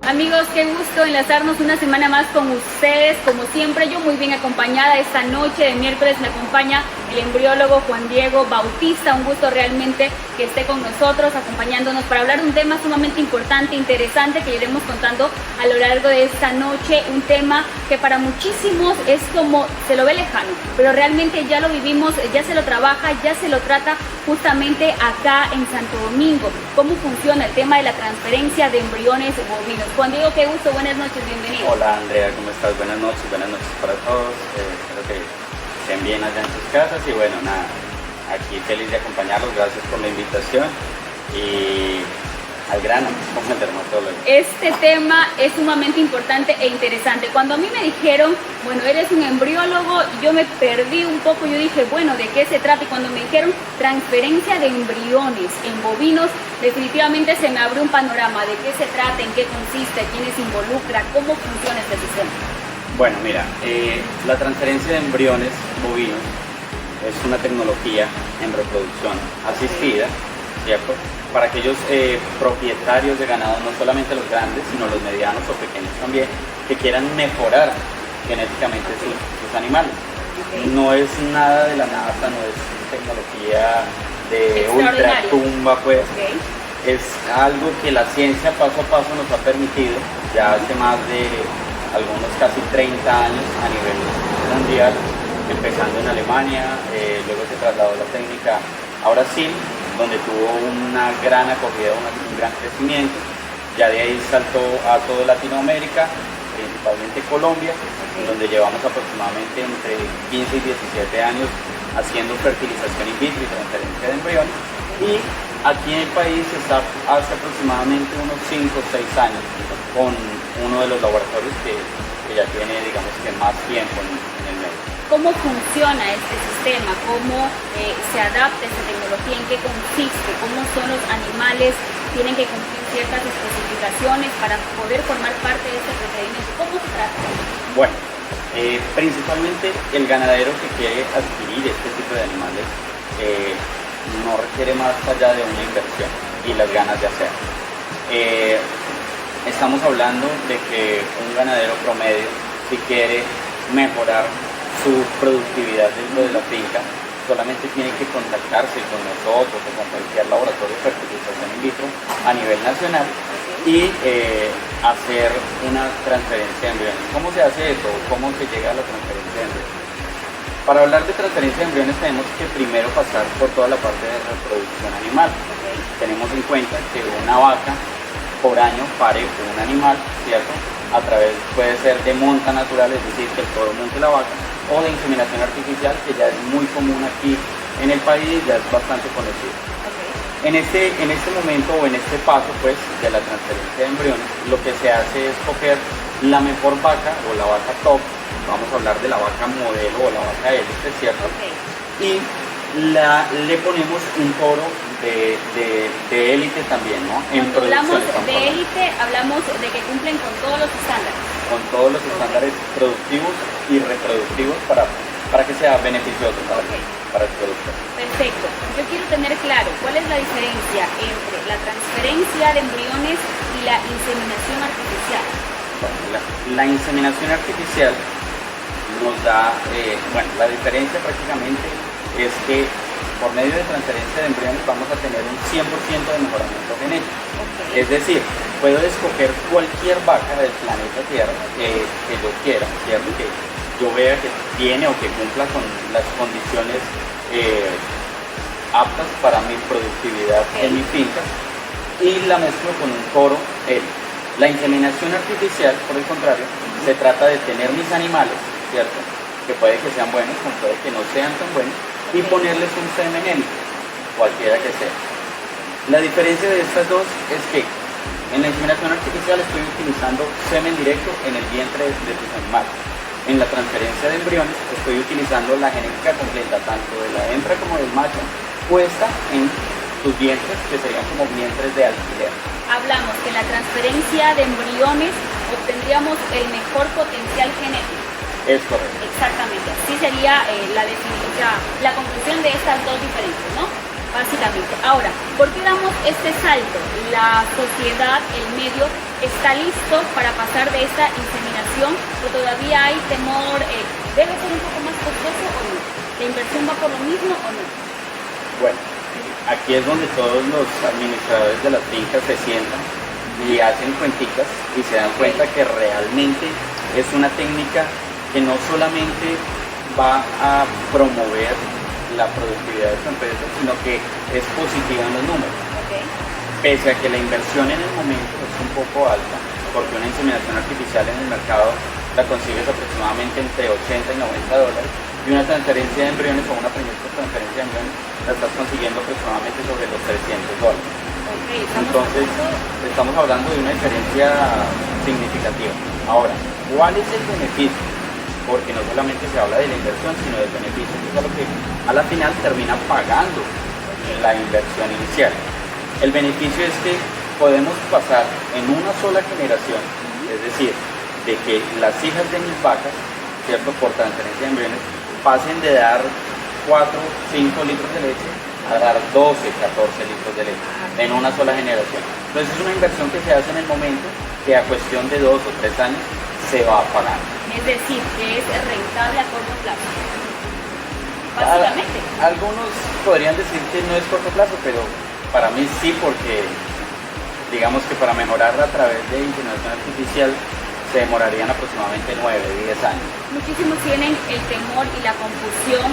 Amigos, qué gusto enlazarnos una semana más con ustedes. Como siempre, yo muy bien acompañada. Esta noche de miércoles me acompaña el embriólogo Juan Diego Bautista. Un gusto realmente que esté con nosotros, acompañándonos para hablar de un tema sumamente importante, interesante, que iremos contando a lo largo de esta noche. Un tema que para muchísimos es como, se lo ve lejano, pero realmente ya lo vivimos, ya se lo trabaja, ya se lo trata justamente acá en Santo Domingo. ¿Cómo funciona el tema de la transferencia de embriones bovinos? Juan Diego, qué gusto, buenas noches, bienvenido. Hola Andrea, ¿cómo estás? Buenas noches para todos. Espero que estén bien allá en sus casas y bueno, nada, aquí feliz de acompañarlos, gracias por la invitación y al grano, como el dermatólogo. Este tema es sumamente importante e interesante. Cuando a mí me dijeron, bueno, eres un embriólogo, yo me perdí un poco, yo dije, bueno, ¿de qué se trata? Y cuando me dijeron transferencia de embriones en bovinos, definitivamente se me abrió un panorama de qué se trata, en qué consiste, quiénes involucra, cómo funciona este sistema. Bueno, mira, la transferencia de embriones bovinos es una tecnología en reproducción asistida, ¿cierto? Para aquellos propietarios de ganado, no solamente los grandes, sino los medianos o pequeños también, que quieran mejorar genéticamente sus animales. Okay. No es nada de la NASA, no es tecnología de ultratumba, pues. Okay. Es algo que la ciencia paso a paso nos ha permitido, ya hace más de algunos casi 30 años a nivel mundial, empezando en Alemania, luego se trasladó la técnica a Brasil, donde tuvo una gran acogida, un gran crecimiento. Ya de ahí saltó a toda Latinoamérica, principalmente Colombia, donde llevamos aproximadamente entre 15 y 17 años haciendo fertilización in vitro y transferencia de embriones. Y aquí en el país está hace aproximadamente unos 5 o 6 años con uno de los laboratorios que ya tiene, digamos que más tiempo en el medio. ¿Cómo funciona este sistema? ¿Cómo se adapta esta tecnología? ¿En qué consiste? ¿Cómo son los animales? ¿Tienen que cumplir ciertas especificaciones para poder formar parte de este procedimiento? ¿Cómo se trata? Bueno, principalmente el ganadero que quiere adquirir este tipo de animales no requiere más allá de una inversión y las ganas de hacer. Estamos hablando de que un ganadero promedio, si quiere mejorar su productividad dentro de la finca, solamente tiene que contactarse con nosotros o con cualquier laboratorio de fertilización in vitro a nivel nacional y hacer una transferencia de embriones. ¿Cómo se hace eso? ¿Cómo se llega a la transferencia de embriones? Para hablar de transferencia de embriones tenemos que primero pasar por toda la parte de reproducción animal. Tenemos en cuenta que una vaca por año pare un animal, ¿cierto? A través, puede ser de monta natural, es decir, que el toro monte la vaca, o de inseminación artificial, que ya es muy común aquí en el país, ya es bastante conocido. En este momento o en este paso pues de la transferencia de embriones, lo que se hace es coger la mejor vaca o la vaca top, vamos a hablar de la vaca modelo o la vaca élite, ¿cierto? Y le ponemos un toro de élite también, ¿no? Cuando hablamos de élite, hablamos de que cumplen con todos los estándares. Con todos los estándares productivos y reproductivos para que sea beneficioso para el productor. Perfecto. Yo quiero tener claro cuál es la diferencia entre la transferencia de embriones y la inseminación artificial. Bueno, la inseminación artificial nos da, la diferencia prácticamente es que por medio de transferencia de embriones vamos a tener un 100% de mejoramiento genético. Es decir, puedo escoger cualquier vaca del planeta Tierra que yo quiera, ¿cierto? Que yo vea que tiene o que cumpla con las condiciones aptas para mi productividad en mi finca y la mezclo con un toro élite. La inseminación artificial, por el contrario, se trata de tener mis animales, ¿cierto? Que puede que sean buenos, como puede que no sean tan buenos, y ponerles un semen élite, cualquiera que sea. La diferencia de estas dos es que en la inseminación artificial estoy utilizando semen directo en el vientre de tus animales. En la transferencia de embriones estoy utilizando la genética completa, tanto de la hembra como del macho, puesta en tus vientres, que serían como vientres de alquiler. Hablamos que en la transferencia de embriones obtendríamos el mejor potencial genético. Es correcto. Exactamente, así sería la conclusión de estas dos diferencias, ¿no? Básicamente. Ahora, ¿por qué damos este salto? La sociedad, el medio, está listo para pasar de esta inseminación o todavía hay temor? ¿Debe ser un poco más costoso o no? ¿La inversión va por lo mismo o no? Bueno, aquí es donde todos los administradores de las fincas se sientan y hacen cuenticas y se dan cuenta que realmente es una técnica que no solamente va a promover la productividad de su empresa, sino que es positiva en los números. Pese a que la inversión en el momento es un poco alta, porque una inseminación artificial en el mercado la consigues aproximadamente entre 80 y 90 dólares, y una transferencia de embriones o una primera transferencia de embriones la estás consiguiendo aproximadamente sobre los 300 dólares. Entonces, estamos hablando de una diferencia significativa. Ahora, ¿cuál es el beneficio? Porque no solamente se habla de la inversión, sino del beneficio, que es lo que a la final termina pagando la inversión inicial. El beneficio es que podemos pasar en una sola generación, es decir, de que las hijas de mis vacas, ¿cierto?, por transferencia de embriones, pasen de dar 4, 5 litros de leche a dar 12, 14 litros de leche en una sola generación. Entonces es una inversión que se hace en el momento, que a cuestión de 2 o 3 años se va a pagar. Es decir, que es rentable a corto plazo. Básicamente. Algunos podrían decir que no es corto plazo, pero para mí sí, porque digamos que para mejorarla a través de inseminación artificial se demorarían aproximadamente 9, 10 años. Muchísimos tienen el temor y la confusión,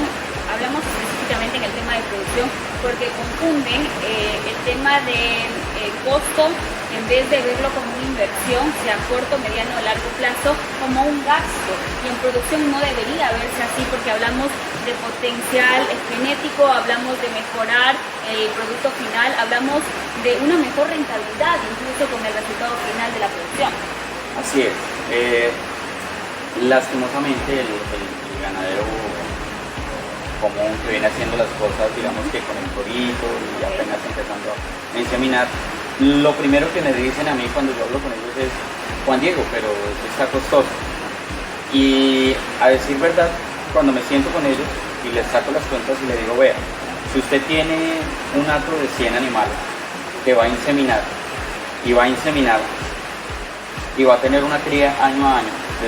hablamos específicamente en el tema de producción, porque confunden el tema del costo, en vez de verlo como una inversión, sea corto, mediano o largo plazo, como un gasto. Y en producción no debería verse así, porque hablamos de potencial genético, hablamos de mejorar el producto final, hablamos de una mejor rentabilidad, incluso con el resultado final de la producción. Así es. Lastimosamente el ganadero común que viene haciendo las cosas, digamos que con el torito y apenas empezando a inseminar, lo primero que me dicen a mí cuando yo hablo con ellos es: Juan Diego, pero eso está costoso. Y a decir verdad, cuando me siento con ellos y les saco las cuentas y les digo: vea, si usted tiene un hato de 100 animales que va a inseminar y va a tener una cría año a año de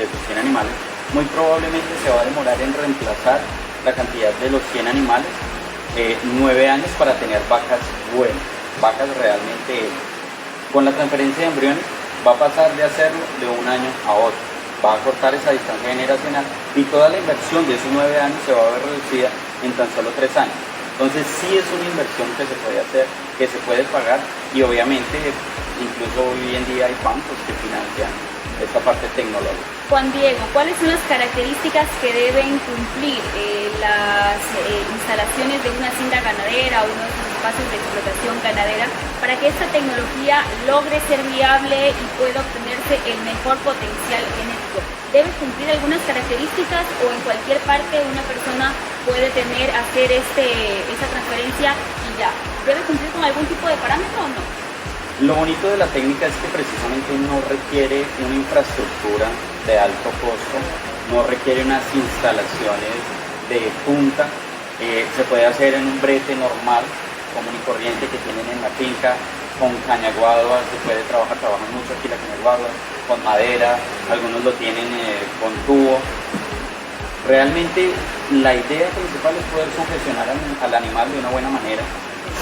sus 100 animales, muy probablemente se va a demorar en reemplazar la cantidad de los 100 animales 9 años para tener vacas buenas, vacas realmente. Con la transferencia de embriones va a pasar de hacerlo de un año a otro, va a cortar esa distancia generacional y toda la inversión de esos 9 años se va a ver reducida en tan solo 3 años. Entonces sí es una inversión que se puede hacer, que se puede pagar, y obviamente incluso hoy en día hay bancos que financian esta parte tecnológica. Juan Diego, ¿cuáles son las características que deben cumplir las instalaciones de una hacienda ganadera o uno de sus espacios de explotación ganadera para que esta tecnología logre ser viable y pueda obtenerse el mejor potencial genético? ¿Debe cumplir algunas características o en cualquier parte una persona puede hacer esta transferencia y ya? ¿Debe cumplir con algún tipo de parámetro o no? Lo bonito de la técnica es que precisamente no requiere una infraestructura de alto costo, no requiere unas instalaciones de punta, se puede hacer en un brete normal, común y corriente que tienen en la finca, con caña guadua, se puede trabajan mucho aquí la caña guadua, con madera, algunos lo tienen con tubo. Realmente la idea principal es poder sugestionar al animal de una buena manera,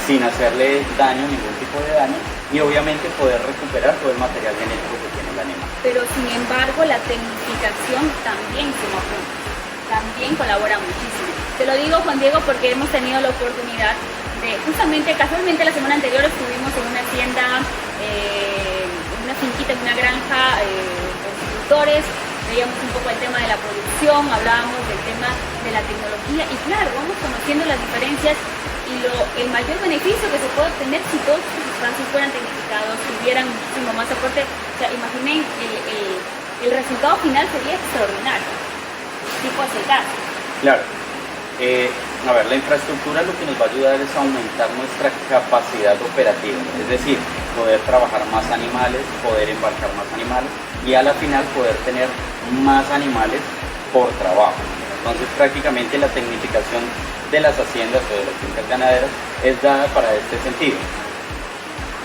sin hacerle daño, ningún tipo de daño, y obviamente poder recuperar todo el material genético que tiene el animal. Pero sin embargo la tecnificación también suma puntos, también colabora muchísimo. Te lo digo, Juan Diego, porque hemos tenido la oportunidad de, justamente, casualmente la semana anterior estuvimos en una hacienda, en una finquita, en una granja, constructores, veíamos un poco el tema de la producción, hablábamos del tema de la tecnología y claro, vamos conociendo las diferencias y el mayor beneficio que se puede obtener si todos estos espacios fueran tecnificados, tuvieran muchísimo más aporte. O sea, imaginen, el resultado final sería extraordinario, tipo es el caso. Claro. A ver, la infraestructura lo que nos va a ayudar es a aumentar nuestra capacidad operativa, es decir, poder trabajar más animales, poder embarcar más animales y a la final poder tener más animales por trabajo. Entonces prácticamente la tecnificación de las haciendas o de las fincas ganaderas es dada para este sentido.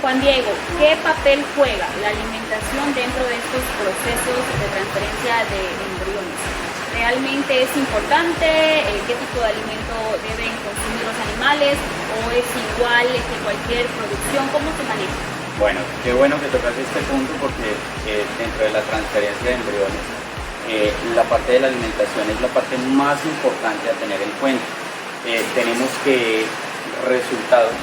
Juan Diego, ¿qué papel juega la alimentación dentro de estos procesos de transferencia de embriones? ¿Realmente es importante? ¿Qué tipo de alimento deben consumir los animales? ¿O es igual que cualquier producción? ¿Cómo se maneja? Bueno, qué bueno que tocas este punto porque dentro de la transferencia de embriones, la parte de la alimentación es la parte más importante a tener en cuenta. Tenemos que resultados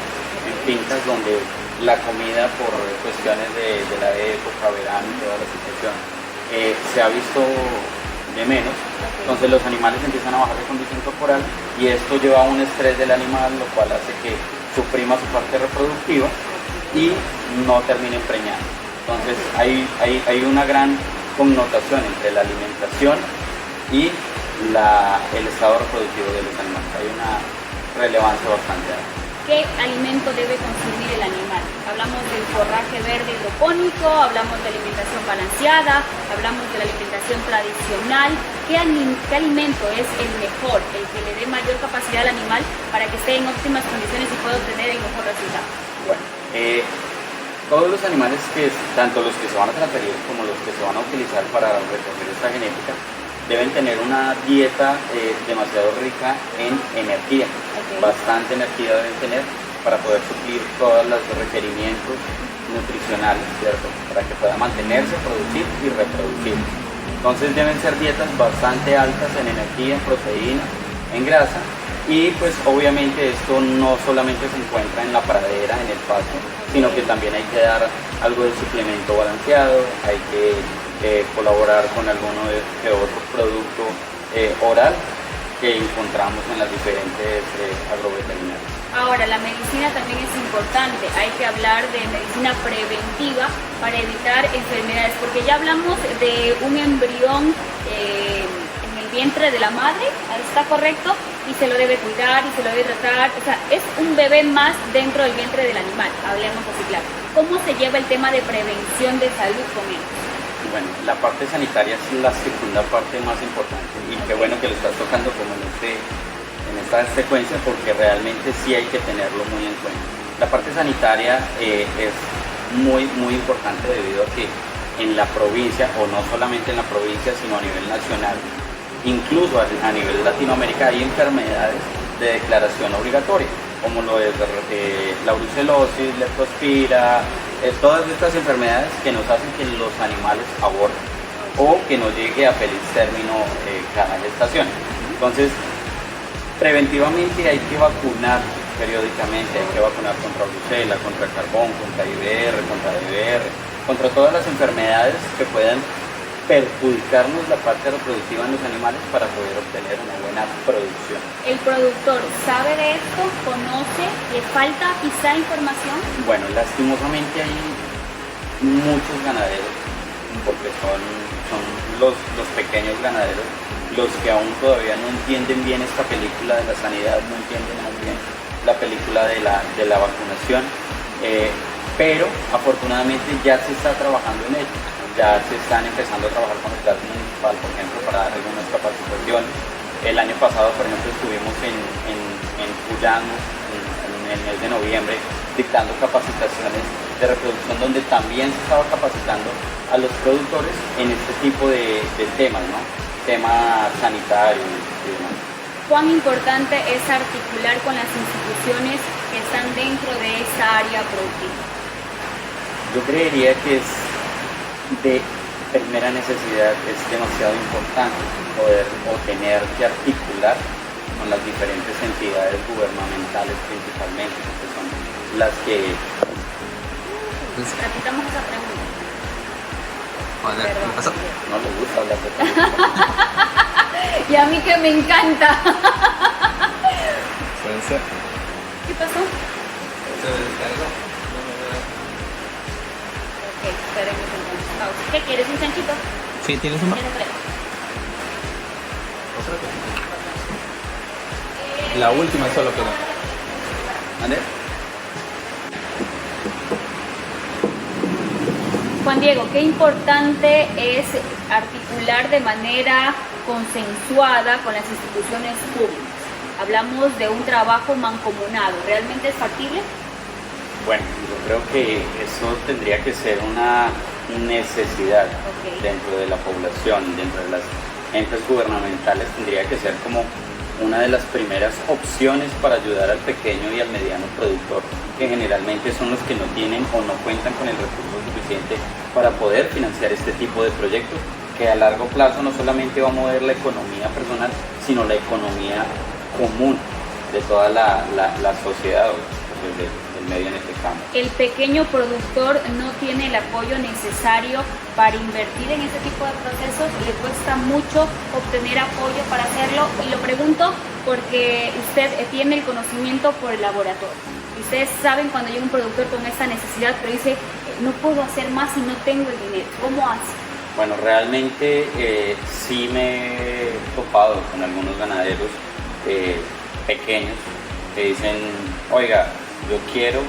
en fincas donde la comida por cuestiones de la época, verano y toda la situación, se ha visto de menos, entonces los animales empiezan a bajar de condición corporal y esto lleva a un estrés del animal, lo cual hace que suprima su parte reproductiva y no termine preñando. Entonces hay una gran connotación entre la alimentación y el estado reproductivo de los animales. Hay una relevancia bastante alta. ¿Qué alimento debe consumir el animal? Hablamos del forraje verde hidropónico, hablamos de alimentación balanceada, hablamos de la alimentación tradicional. ¿Qué alimento es el mejor, el que le dé mayor capacidad al animal para que esté en óptimas condiciones y pueda obtener el mejor resultado? Bueno, todos los animales, tanto los que se van a transferir como los que se van a utilizar para recoger esta genética, deben tener una dieta demasiado rica en energía. Bastante energía deben tener para poder suplir todos los requerimientos nutricionales, ¿cierto? Para que pueda mantenerse, producir y reproducir. Entonces deben ser dietas bastante altas en energía, en proteína, en grasa, y pues obviamente esto no solamente se encuentra en la pradera, en el pasto, sino que también hay que dar algo de suplemento balanceado, hay que colaborar con alguno de otro producto oral que encontramos en las diferentes agroveterinarias. Ahora, la medicina también es importante, hay que hablar de medicina preventiva para evitar enfermedades, porque ya hablamos de un embrión en el vientre de la madre, ¿está correcto? Y se lo debe cuidar y se lo debe tratar, o sea, es un bebé más dentro del vientre del animal, hablemos así claro. ¿Cómo se lleva el tema de prevención de salud con ellos? Bueno, la parte sanitaria es la segunda parte más importante y qué bueno que lo estás tocando como en esta secuencia porque realmente sí hay que tenerlo muy en cuenta. La parte sanitaria es muy importante debido a que en la provincia, o no solamente en la provincia, sino a nivel nacional, incluso a nivel Latinoamérica, hay enfermedades de declaración obligatoria, como lo es la brucelosis, leptospira, todas estas enfermedades que nos hacen que los animales aborten o que no llegue a feliz término cada gestación. Entonces, preventivamente hay que vacunar periódicamente, hay que vacunar contra brucela, contra el carbón, contra IBR, contra DBR, contra todas las enfermedades que puedan perjudicarnos la parte reproductiva en los animales para poder obtener una buena producción. ¿El productor sabe de esto? ¿Conoce? ¿Le falta quizá información? Bueno, lastimosamente hay muchos ganaderos, porque son los pequeños ganaderos los que aún todavía no entienden bien esta película de la sanidad, no entienden muy bien la película de la vacunación, pero afortunadamente ya se está trabajando en ello. Ya se están empezando a trabajar con el Estado municipal, por ejemplo, para dar algunas capacitaciones. El año pasado, por ejemplo, estuvimos en Puyano, en el mes de noviembre, dictando capacitaciones de reproducción donde también se estaba capacitando a los productores en este tipo de temas, ¿no? Temas sanitarios y demás. ¿Cuán importante es articular con las instituciones que están dentro de esa área productiva? Yo creería que es de primera necesidad, es demasiado importante poder o tener que articular con las diferentes entidades gubernamentales principalmente, que son las que... Repitamos esa pregunta. ¿Qué pasó? No le gusta hablar de política. Y a mí que me encanta. Puede ser. ¿Qué pasó? Se descargó. Ok, esperemos entonces. Pausa. ¿Qué quieres? ¿Un chanchito? Sí, ¿tienes uno? ¿Tienes tres? La última solo quedó. ¿Ande? Juan Diego, qué importante es articular de manera consensuada con las instituciones públicas. Hablamos de un trabajo mancomunado. ¿Realmente es factible? Bueno, yo creo que eso tendría que ser una necesidad dentro de la población, dentro de las entes gubernamentales, tendría que ser como una de las primeras opciones para ayudar al pequeño y al mediano productor, que generalmente son los que no tienen o no cuentan con el recurso suficiente para poder financiar este tipo de proyectos, que a largo plazo no solamente va a mover la economía personal, sino la economía común de toda la sociedad, pues, del medio en este campo. El pequeño productor no tiene el apoyo necesario para invertir en este tipo de procesos, le cuesta mucho obtener apoyo para hacerlo, y lo pregunto porque usted tiene el conocimiento por el laboratorio. Ustedes saben cuando llega un productor con esa necesidad, pero dice, no puedo hacer más y no tengo el dinero. ¿Cómo hace? Bueno, realmente sí me he topado con algunos ganaderos pequeños que dicen, oiga, yo quiero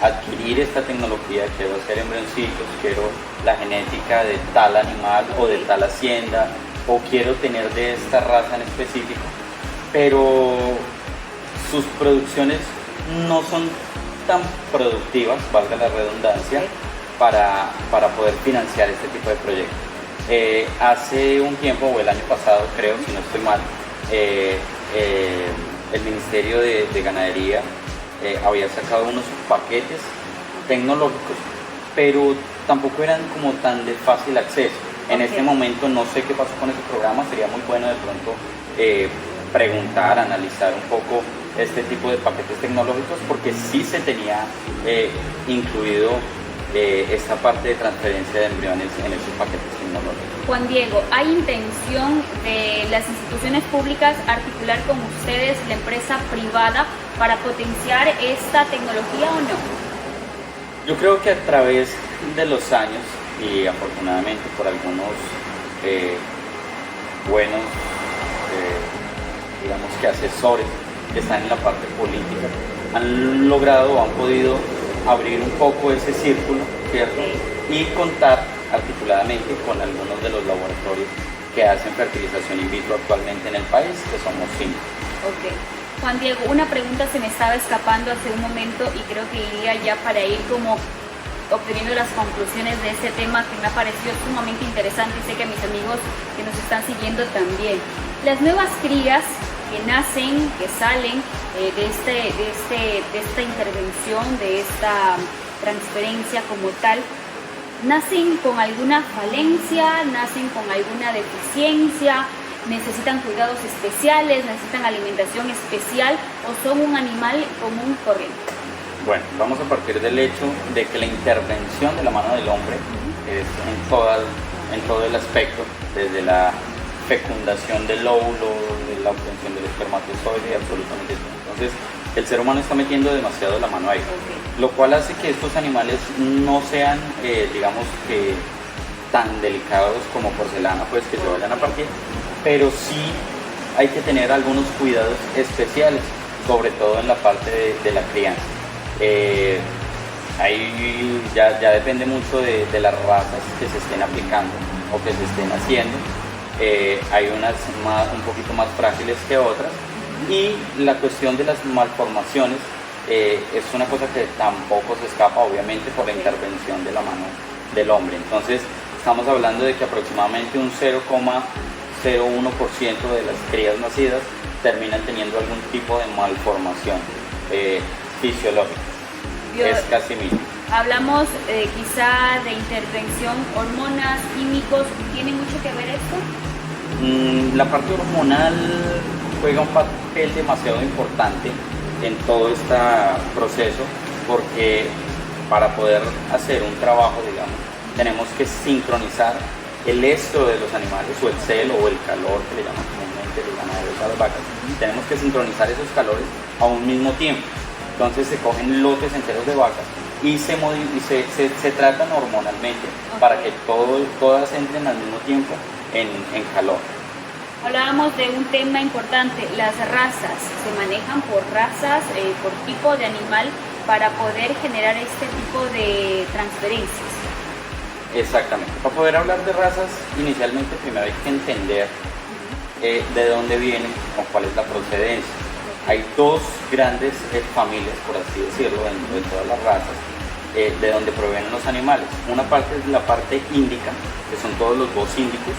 adquirir esta tecnología, quiero hacer embrioncitos, quiero la genética de tal animal o de tal hacienda, o quiero tener de esta raza en específico, pero sus producciones no son tan productivas, valga la redundancia, para poder financiar este tipo de proyectos. Hace un tiempo, o el año pasado creo, si no estoy mal, el Ministerio de Ganadería había sacado unos paquetes tecnológicos, pero tampoco eran como tan de fácil acceso. En este momento no sé qué pasó con ese programa, sería muy bueno de pronto preguntar, analizar un poco este tipo de paquetes tecnológicos, porque sí se tenía incluido esta parte de transferencia de embriones en esos paquetes tecnológicos. Juan Diego, ¿hay intención de las instituciones públicas articular con ustedes, la empresa privada, para potenciar esta tecnología o no? Yo creo que a través de los años, y afortunadamente por algunos buenos, digamos que asesores que están en la parte política, han logrado o han podido abrir un poco ese círculo, ¿cierto? Y contar articuladamente con algunos de los laboratorios que hacen fertilización in vitro actualmente en el país, que somos 5. Ok. Juan Diego, una pregunta se me estaba escapando hace un momento y creo que iría ya para ir como obteniendo las conclusiones de este tema, que me ha parecido sumamente interesante y sé que a mis amigos que nos están siguiendo también. Las nuevas crías que nacen, que salen de esta intervención, de esta transferencia como tal, ¿nacen con alguna falencia, nacen con alguna deficiencia, necesitan cuidados especiales, necesitan alimentación especial o son un animal común corriente? Bueno, vamos a partir del hecho de que la intervención de la mano del hombre es en todo el aspecto, desde la fecundación del óvulo, de la obtención del espermatozoide y absolutamente todo. Entonces, el ser humano está metiendo demasiado la mano ahí, lo cual hace que estos animales no sean, digamos que, tan delicados como porcelana, pues que se vayan a partir, pero sí hay que tener algunos cuidados especiales, sobre todo en la parte de la crianza. Ahí ya depende mucho de las razas que se estén aplicando o que se estén haciendo. Hay unas un poquito más frágiles que otras, y la cuestión de las malformaciones es una cosa que tampoco se escapa, obviamente, por la intervención de la mano del hombre. Entonces estamos hablando de que aproximadamente un 0,01% de las crías nacidas terminan teniendo algún tipo de malformación fisiológica. Es casi mínimo. Hablamos quizá de intervención, hormonas, químicos, ¿tiene mucho que ver esto? La parte hormonal juega un papel demasiado importante en todo este proceso, porque para poder hacer un trabajo, digamos, tenemos que sincronizar el estro de los animales, o el celo, o el calor que le llaman comúnmente los ganaderos a las vacas. Tenemos que sincronizar esos calores a un mismo tiempo. Entonces se cogen lotes enteros de vacas y se tratan hormonalmente para que todas entren al mismo tiempo en calor. Hablábamos de un tema importante, las razas. Se manejan por razas, por tipo de animal, para poder generar este tipo de transferencias. Exactamente. Para poder hablar de razas, inicialmente primero hay que entender de dónde vienen o cuál es la procedencia. hay dos grandes familias, por así decirlo, dentro de todas las razas, de donde provienen los animales. Una parte es la parte índica, que son todos los bos índicos,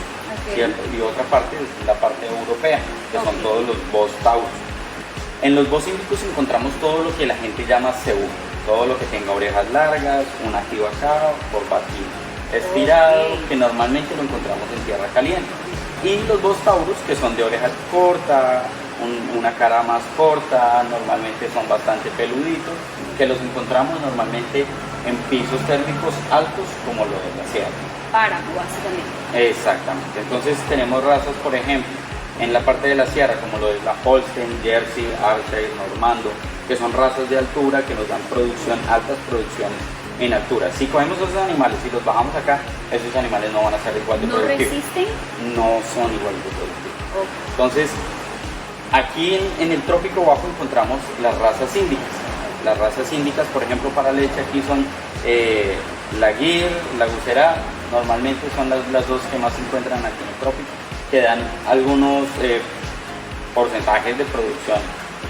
¿cierto? Y otra parte es la parte europea, que son todos los bos taurus. En los bos índicos encontramos todo lo que la gente llama cebú, todo lo que tenga orejas largas, un activo acá, corbatín estirado, que normalmente lo encontramos en tierra caliente. Y los bos taurus, que son de orejas cortas, una cara más corta, normalmente son bastante peluditos, que los encontramos normalmente en pisos térmicos altos como lo de la sierra. Páramo, básicamente. Exactamente. Entonces tenemos razas, por ejemplo, en la parte de la sierra, como lo de la Holstein, Jersey, Ayrshire, Normando, que son razas de altura que nos dan altas producciones en altura. Si cogemos esos animales y los bajamos acá, esos animales no van a ser igual de productivos. ¿No resisten? No son igual de productivos. Entonces, aquí en el trópico bajo encontramos las razas índicas. Las razas índicas, por ejemplo, para leche aquí son la Gir, la Gusera, normalmente son las dos que más se encuentran aquí en el trópico, que dan algunos porcentajes de producción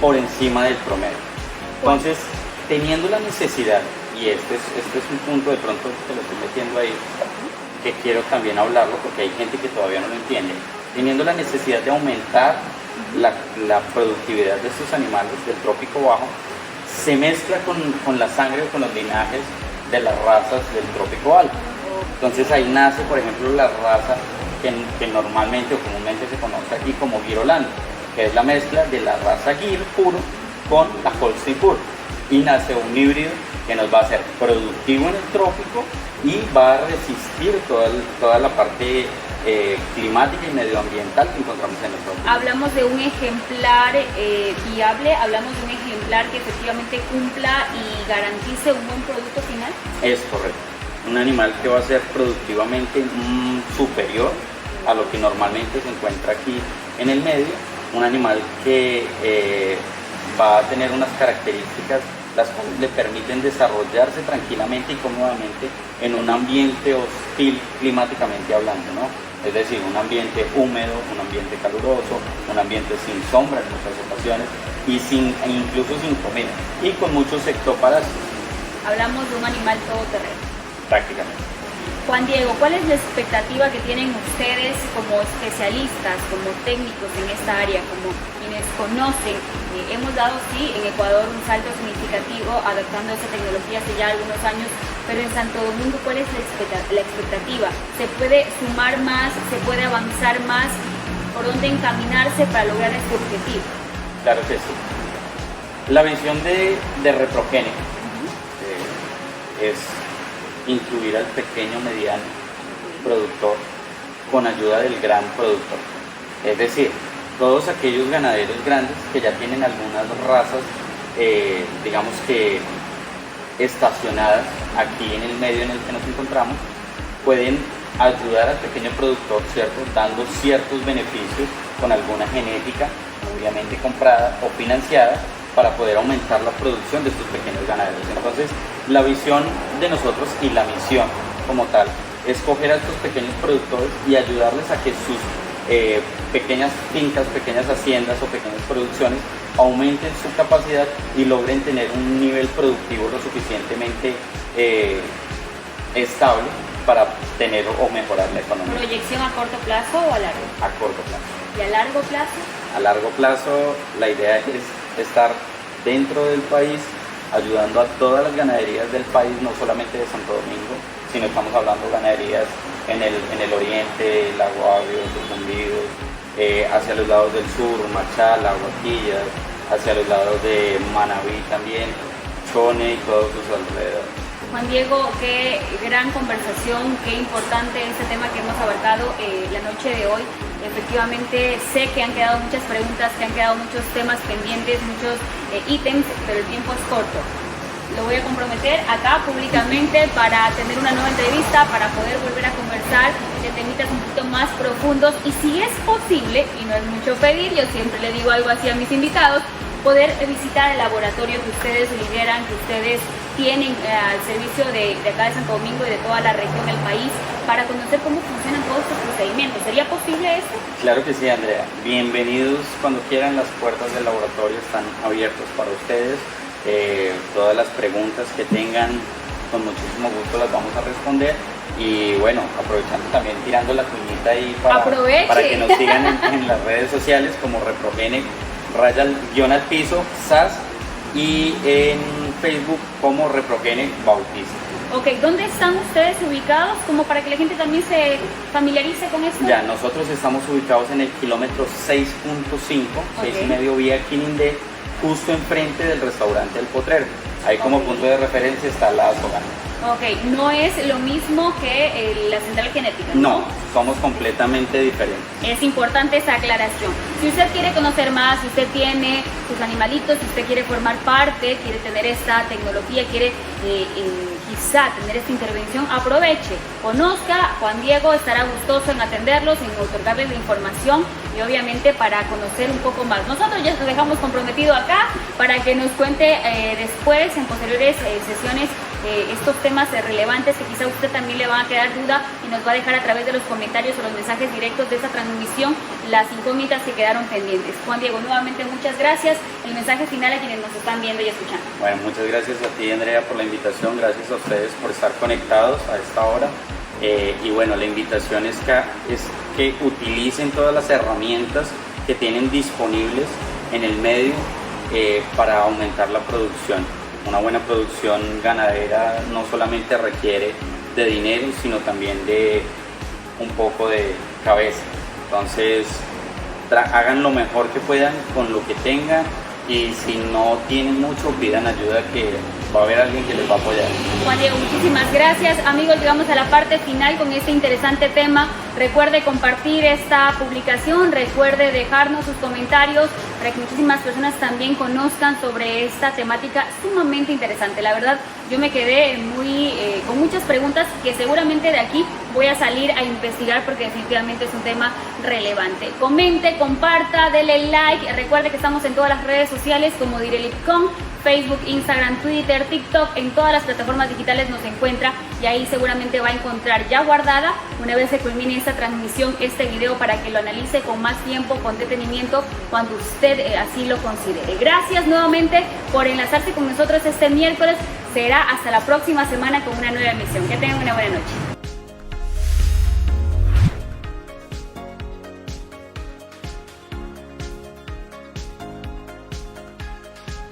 por encima del promedio. Entonces, teniendo la necesidad, y este es un punto de pronto que lo estoy metiendo ahí, que quiero también hablarlo porque hay gente que todavía no lo entiende, teniendo la necesidad de aumentar la productividad de estos animales del trópico bajo, se mezcla con la sangre o con los linajes de las razas del trópico alto. Entonces ahí nace, por ejemplo, la raza que normalmente o comúnmente se conoce aquí como Gir Holanda, que es la mezcla de la raza Gir puro con la Holstein puro, y nace un híbrido que nos va a ser productivo en el trópico y va a resistir toda la parte climática y medioambiental que encontramos en el trópico. Hablamos de un ejemplar viable, hablamos de un ejemplar que efectivamente cumpla y garantice un buen producto final. Es correcto, un animal que va a ser productivamente superior a lo que normalmente se encuentra aquí en el medio, un animal que va a tener unas características las cuales le permiten desarrollarse tranquilamente y cómodamente en un ambiente hostil climáticamente hablando, ¿no? Es decir, un ambiente húmedo, un ambiente caluroso, un ambiente sin sombra en muchas ocasiones y incluso sin comida y con muchos ectoparásitos. Hablamos de un animal todoterreno. Prácticamente. Juan Diego, ¿cuál es la expectativa que tienen ustedes como especialistas, como técnicos en esta área, como quienes conocen? Hemos dado, sí, en Ecuador un salto significativo adaptando esa tecnología hace ya algunos años, pero en Santo Domingo, ¿cuál es la expectativa? ¿Se puede sumar más? ¿Se puede avanzar más? ¿Por dónde encaminarse para lograr este objetivo? Claro que sí. La visión de Reprogénica es incluir al pequeño mediano productor con ayuda del gran productor. Es decir, todos aquellos ganaderos grandes que ya tienen algunas razas, digamos que estacionadas aquí en el medio en el que nos encontramos, pueden ayudar al pequeño productor, ¿cierto? Dando ciertos beneficios con alguna genética, obviamente comprada o financiada, para poder aumentar la producción de estos pequeños ganaderos. Entonces, la visión de nosotros y la misión como tal es coger a estos pequeños productores y ayudarles a que sus pequeñas fincas, pequeñas haciendas o pequeñas producciones aumenten su capacidad y logren tener un nivel productivo lo suficientemente estable para tener o mejorar la economía. ¿Proyección a corto plazo o a largo? A corto plazo. ¿Y a largo plazo? A largo plazo la idea es estar dentro del país ayudando a todas las ganaderías del país, no solamente de Santo Domingo, sino estamos hablando de ganaderías en el oriente, Lago Agrio, Sucumbíos, hacia los lados del sur, Machala, Guaquillas, hacia los lados de Manabí también, Chone y todos sus alrededores. Juan Diego, qué gran conversación, qué importante este tema que hemos abarcado la noche de hoy. Efectivamente, sé que han quedado muchas preguntas, que han quedado muchos temas pendientes, muchos ítems, pero el tiempo es corto. Lo voy a comprometer acá públicamente para tener una nueva entrevista, para poder volver a conversar de temitas un poquito más profundos y si es posible, y no es mucho pedir, yo siempre le digo algo así a mis invitados, poder visitar el laboratorio que ustedes lideran, que ustedes tienen al servicio de acá de Santo Domingo y de toda la región del país, para conocer cómo funcionan todos estos procedimientos. ¿Sería posible esto? Claro que sí, Andrea. Bienvenidos cuando quieran, las puertas del laboratorio están abiertas para ustedes. Todas las preguntas que tengan, con muchísimo gusto las vamos a responder. Y bueno, aprovechando también, tirando la cuñita ahí para que nos sigan en las redes sociales como Reprogene _al SAS, y en Facebook como Reprogene Bautista. Ok, ¿dónde están ustedes ubicados? Como para que la gente también se familiarice con esto. Ya, nosotros estamos ubicados en el kilómetro 6.5, 6,5 vía Quinindé, justo enfrente del restaurante El Potrero. Ahí como punto de referencia está la Azogana. Ok, no es lo mismo que la central genética, ¿no? No, somos completamente diferentes. Es importante esa aclaración. Si usted quiere conocer más, si usted tiene sus animalitos, si usted quiere formar parte, quiere tener esta tecnología, quiere quizá tener esta intervención, aproveche, conozca. Juan Diego estará gustoso en atenderlos, en otorgarles la información y obviamente para conocer un poco más. Nosotros ya nos dejamos comprometido acá para que nos cuente después, en posteriores sesiones, estos temas relevantes que quizá a usted también le van a quedar duda y nos va a dejar a través de los comentarios o los mensajes directos de esta transmisión las incógnitas que quedaron pendientes. Juan Diego, nuevamente muchas gracias. El mensaje final a quienes nos están viendo y escuchando. Bueno, muchas gracias a ti, Andrea, por la invitación. Gracias a ustedes por estar conectados a esta hora. Y bueno, la invitación es que utilicen todas las herramientas que tienen disponibles en el medio para aumentar la producción. Una buena producción ganadera no solamente requiere de dinero, sino también de un poco de cabeza. Entonces, hagan lo mejor que puedan con lo que tengan, y si no tienen mucho, pidan ayuda, que va a haber alguien que les va a apoyar. Juan Diego, muchísimas gracias. Amigos, llegamos a la parte final con este interesante tema. Recuerde compartir esta publicación, recuerde dejarnos sus comentarios para que muchísimas personas también conozcan sobre esta temática sumamente interesante. La verdad, yo me quedé con muchas preguntas que seguramente de aquí voy a salir a investigar, porque definitivamente es un tema relevante. Comente, comparta, dele like. Recuerde que estamos en todas las redes sociales como Direlipcom, Facebook, Instagram, Twitter, TikTok. En todas las plataformas digitales nos encuentra y ahí seguramente va a encontrar ya guardada, una vez se culmine esta transmisión, este video, para que lo analice con más tiempo, con detenimiento, cuando usted así lo considere. Gracias nuevamente por enlazarse con nosotros este miércoles. Será hasta la próxima semana con una nueva emisión. Que tengan una buena noche.